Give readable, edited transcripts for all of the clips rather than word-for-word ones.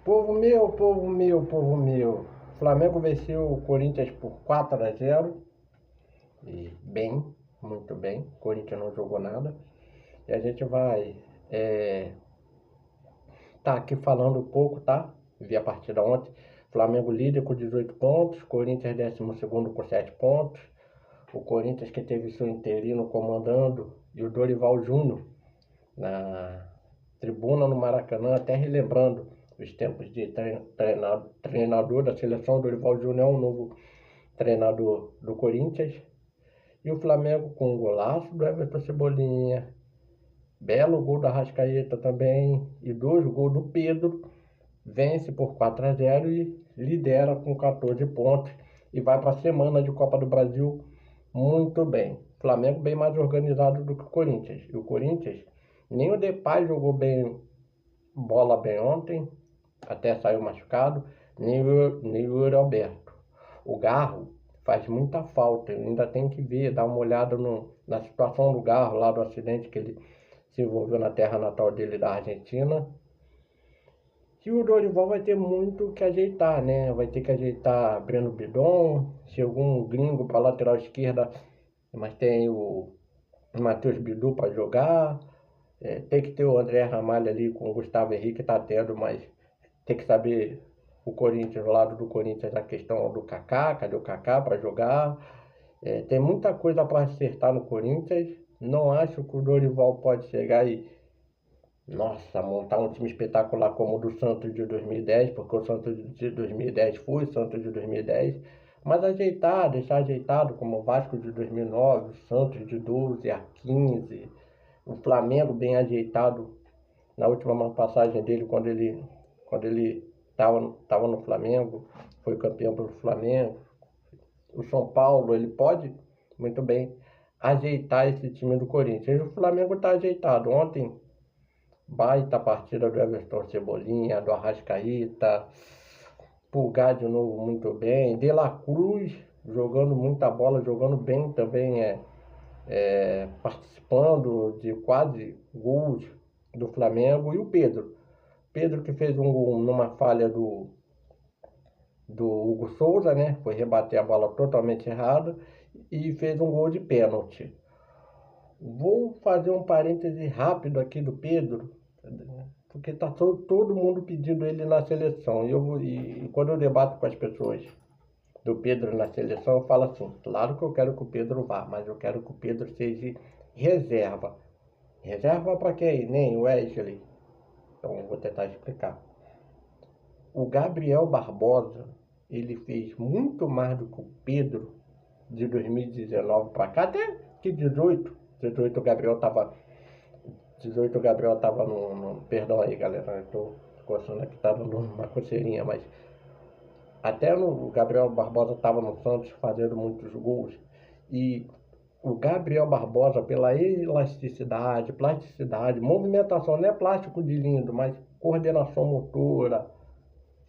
Povo meu, povo meu, povo meu. Flamengo venceu o Corinthians por 4-0. E bem, muito bem. O Corinthians não jogou nada. E a gente vai tá aqui falando um pouco, tá? Vi a partida ontem. Flamengo líder com 18 pontos. Corinthians 12º com 7 pontos. O Corinthians que teve seu interino comandando e o Dorival Júnior na tribuna no Maracanã, até relembrando os tempos de treinador da seleção. Dorival Júnior é um novo treinador do Corinthians. E o Flamengo com um golaço do Everton Cebolinha, belo gol da Arrascaeta também, e 2 gols do Pedro, vence por 4-0 e lidera com 14 pontos e vai para a semana de Copa do Brasil muito bem. Flamengo bem mais organizado do que o Corinthians. E o Corinthians, nem o Depay jogou bem, bola bem ontem, até saiu machucado, nem o Yuri Alberto. O Garro faz muita falta, ainda tem que ver, dar uma olhada na situação do Garro, lá do acidente que ele se envolveu na terra natal dele, da Argentina. E o Dorival vai ter muito que ajeitar, né? Vai ter que ajeitar Breno Bidon, chegou um gringo para lateral esquerda, mas tem o Matheus Bidu para jogar. Tem que ter o André Ramalho ali com o Gustavo Henrique, tá tendo, mas tem que saber o Corinthians, o lado do Corinthians, a questão do Kaká, cadê o Kaká para jogar? Tem muita coisa para acertar no Corinthians. Não acho que o Dorival pode chegar e, nossa, montar um time espetacular como o do Santos de 2010, porque o Santos de 2010 foi o Santos de 2010, mas ajeitar, deixar ajeitado como o Vasco de 2009, o Santos de 12 a 15, o Flamengo bem ajeitado na última passagem dele, quando ele estava no Flamengo, foi campeão pelo Flamengo. O São Paulo, ele pode muito bem ajeitar esse time do Corinthians. O Flamengo está ajeitado. Ontem, baita partida do Everton Cebolinha, do Arrascaeta, Pulgar de novo muito bem, De La Cruz jogando muita bola, jogando bem também, participando de quase gols do Flamengo. E o Pedro que fez um gol numa falha do Hugo Souza, né? Foi rebater a bola totalmente errada e fez um gol de pênalti. Vou fazer um parêntese rápido aqui do Pedro, porque tá todo mundo pedindo ele na seleção. E quando eu debato com as pessoas do Pedro na seleção, eu falo assim: claro que eu quero que o Pedro vá, mas eu quero que o Pedro seja reserva. Reserva para quem? Nem o Wesley. Então vou tentar explicar. O Gabriel Barbosa, ele fez muito mais do que o Pedro de 2019 para cá, até que 18 o Gabriel estava 18 o Gabriel estava no perdão aí, galera, eu tô coçando aqui, estava numa coceirinha, mas até o Gabriel Barbosa estava no Santos fazendo muitos gols. E o Gabriel Barbosa, pela elasticidade, plasticidade, movimentação, não é plástico de lindo, mas coordenação motora,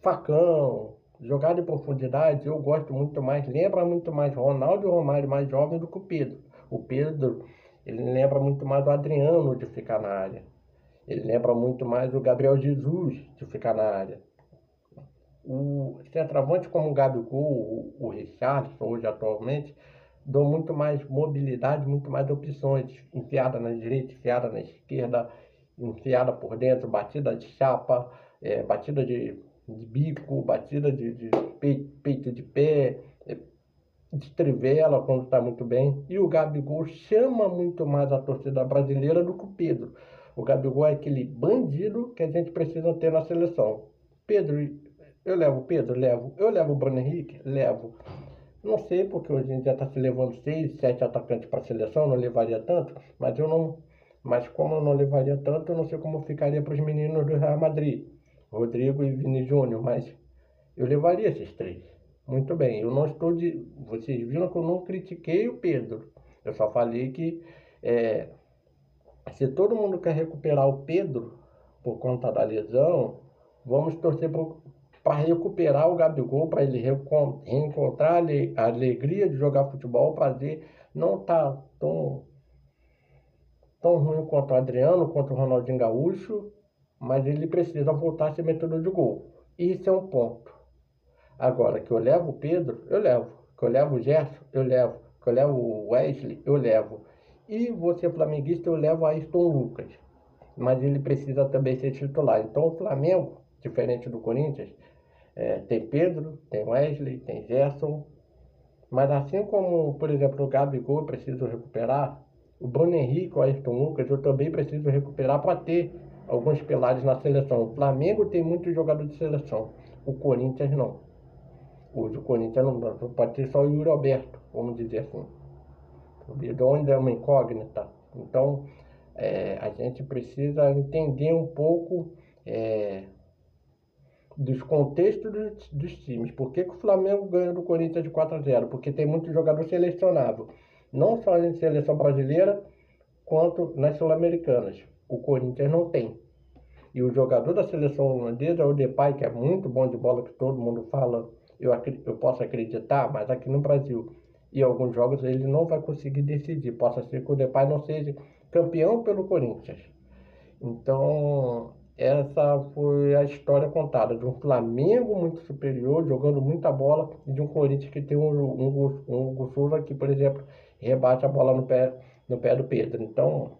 facão, jogada em profundidade, eu gosto muito mais, lembra muito mais Ronaldo e Romário mais jovem do que o Pedro. O Pedro, ele lembra muito mais o Adriano de ficar na área. Ele lembra muito mais o Gabriel Jesus de ficar na área. O centroavante como o Gabigol, o Richarlison, hoje atualmente, dão muito mais mobilidade, muito mais opções, enfiada na direita, enfiada na esquerda, enfiada por dentro, batida de chapa, batida de bico, batida de peito de pé, de trivela quando está muito bem. E o Gabigol chama muito mais a torcida brasileira do que o Pedro. O Gabigol é aquele bandido que a gente precisa ter na seleção. Pedro, eu levo o Pedro? Levo. Eu levo o Bruno Henrique? Levo. Não sei, porque hoje em dia está se levando 6, 7 atacantes para a seleção, não levaria tanto, mas eu não. Mas como eu não levaria tanto, eu não sei como ficaria para os meninos do Real Madrid, Rodrigo e Vini Júnior, mas eu levaria esses 3. Muito bem, eu não estou de. Vocês viram que eu não critiquei o Pedro. Eu só falei que se todo mundo quer recuperar o Pedro por conta da lesão, vamos torcer para recuperar o Gabigol, para ele reencontrar a alegria de jogar futebol, o prazer, não tá tão tão ruim quanto o Adriano, quanto o Ronaldinho Gaúcho, mas ele precisa voltar a ser metedor de gol. Isso é um ponto. Agora, que eu levo o Pedro, eu levo. Que eu levo o Gerson, eu levo. Que eu levo o Wesley, eu levo. E você flamenguista, eu levo a Ayrton Lucas. Mas ele precisa também ser titular. Então o Flamengo, diferente do Corinthians, tem Pedro, tem Wesley, tem Gerson. Mas assim como, por exemplo, o Gabigol eu preciso recuperar, o Bruno Henrique, o Ayrton Lucas, eu também preciso recuperar para ter alguns pilares na seleção. O Flamengo tem muitos jogadores de seleção, o Corinthians não. Hoje o Corinthians não pode ter só o Yuri Alberto, vamos dizer assim. O Bidon ainda é uma incógnita. Então, a gente precisa entender um pouco dos contextos dos times. Por que o Flamengo ganhou do Corinthians de 4-0? Porque tem muito jogador selecionável. Não só na seleção brasileira, quanto nas sul-americanas. O Corinthians não tem. E o jogador da seleção holandesa é o Depay, que é muito bom de bola, que todo mundo fala. Eu posso acreditar, mas aqui no Brasil, em alguns jogos, ele não vai conseguir decidir. Possa ser que o Depay não seja campeão pelo Corinthians. Então, essa foi a história contada de um Flamengo muito superior, jogando muita bola, e de um Corinthians que tem um Hugo Souza que, por exemplo, rebate a bola no pé do Pedro. Então,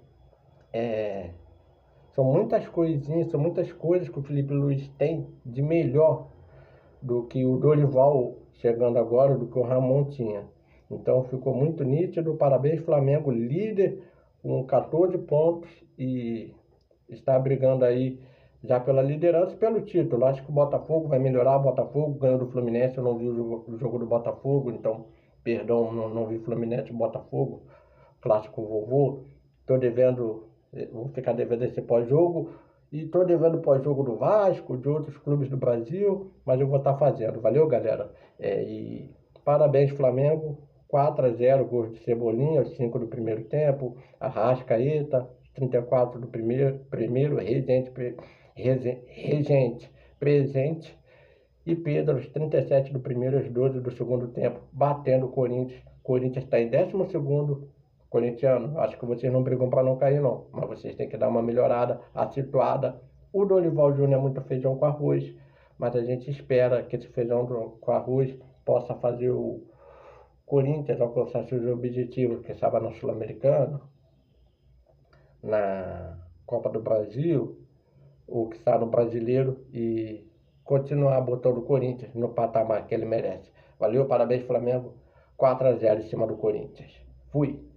são muitas coisinhas, são muitas coisas que o Felipe Luiz tem de melhor do que o Dorival chegando agora, do que o Ramon tinha. Então ficou muito nítido. Parabéns, Flamengo, líder com 14 pontos e está brigando aí já pela liderança e pelo título. Acho que o Botafogo vai melhorar. O Botafogo ganhou do Fluminense. Eu não vi o jogo do Botafogo, então, perdão, não vi Fluminense e Botafogo, clássico vovô. Estou devendo, vou ficar devendo esse pós-jogo. E estou devendo pós-jogo do Vasco, de outros clubes do Brasil, mas eu vou estar fazendo. Valeu, galera? E parabéns, Flamengo. 4-0, gols de Cebolinha, os 5 do primeiro tempo. Arrascaeta, 34 do primeiro Regente presente. E Pedro, os 37 do primeiro, os 12 do segundo tempo, batendo o Corinthians. O Corinthians está em 12º. Corintiano, acho que vocês não brigam para não cair, não. Mas vocês têm que dar uma melhorada, acentuada. O Dorival Júnior é muito feijão com arroz, mas a gente espera que esse feijão com arroz possa fazer o Corinthians alcançar seus objetivos, que estava na Sul-Americana, na Copa do Brasil, ou que está no Brasileiro, e continuar botando o Corinthians no patamar que ele merece. Valeu, parabéns, Flamengo. 4-0 em cima do Corinthians. Fui!